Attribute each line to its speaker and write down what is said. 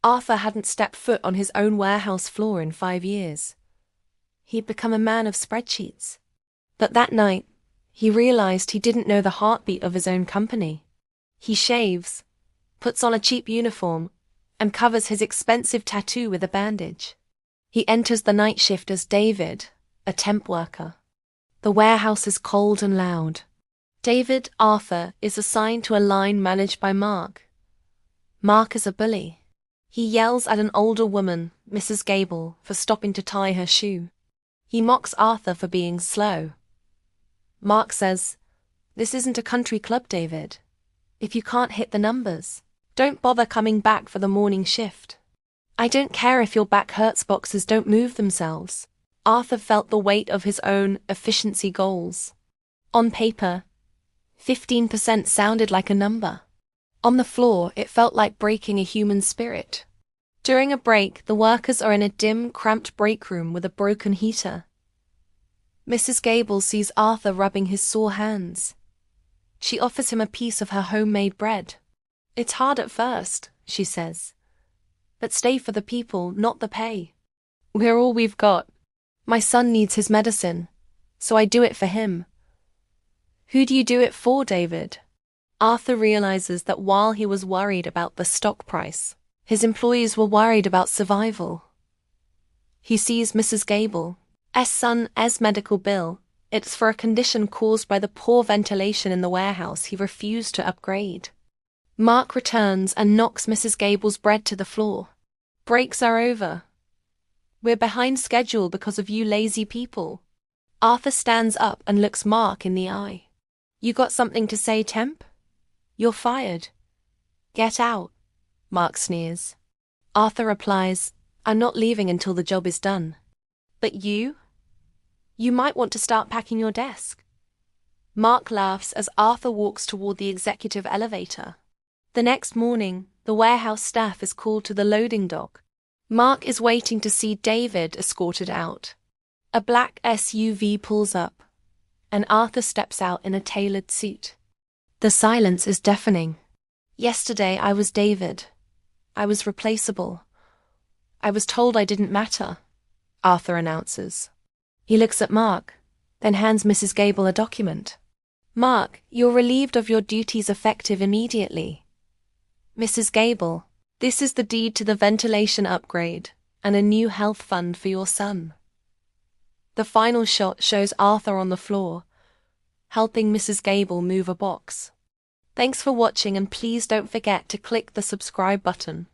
Speaker 1: Arthur hadn't stepped foot on his own warehouse floor in 5 years. He'd become a man of spreadsheets. But that night, he realized he didn't know the heartbeat of his own company. He shaves, puts on a cheap uniform, and covers his expensive tattoo with a bandage. He enters the night shift as David, a temp worker. The warehouse is cold and loud. David, Arthur, is assigned to a line managed by Mark. Mark is a bully. He yells at an older woman, Mrs. Gable, for stopping to tie her shoe. He mocks Arthur for being slow. Mark says, "This isn't a country club, David. If you can't hit the numbers, don't bother coming back for the morning shift. I don't care if your back hurts, boxes don't move themselves." Arthur felt the weight of his own efficiency goals. On paper, 15% sounded like a number. On the floor, it felt like breaking a human spirit. During a break, the workers are in a dim, cramped break room with a broken heater. Mrs. Gable sees Arthur rubbing his sore hands. She offers him a piece of her homemade bread. "It's hard at first," she says. "But stay for the people, not the pay. We're all we've got. My son needs his medicine, so I do it for him." "Who do you do it for, David?" Arthur realizes that while he was worried about the stock price, his employees were worried about survival. He sees Mrs. Gable's son's medical bill. It's for a condition caused by the poor ventilation in the warehouse he refused to upgrade. Mark returns and knocks Mrs. Gable's bread to the floor. "Breaks are over. We're behind schedule because of you lazy people." Arthur stands up and looks Mark in the eye. "You got something to say, temp? You're fired. Get out," Mark sneers. Arthur replies, "I'm not leaving until the job is done." "But you? You might want to start packing your desk." Mark laughs as Arthur walks toward the executive elevator. The next morning, the warehouse staff is called to the loading dock. Mark is waiting to see David escorted out. A black SUV pulls up, and Arthur steps out in a tailored suit. The silence is deafening. "Yesterday I was David. I was replaceable. I was told I didn't matter," Arthur announces. He looks at Mark, then hands Mrs. Gable a document. "Mark, you're relieved of your duties effective immediately." "Mrs. Gable, this is the deed to the ventilation upgrade and a new health fund for your son." The final shot shows Arthur on the floor, helping Mrs. Gable move a box. Thanks for watching, and please don't forget to click the subscribe button.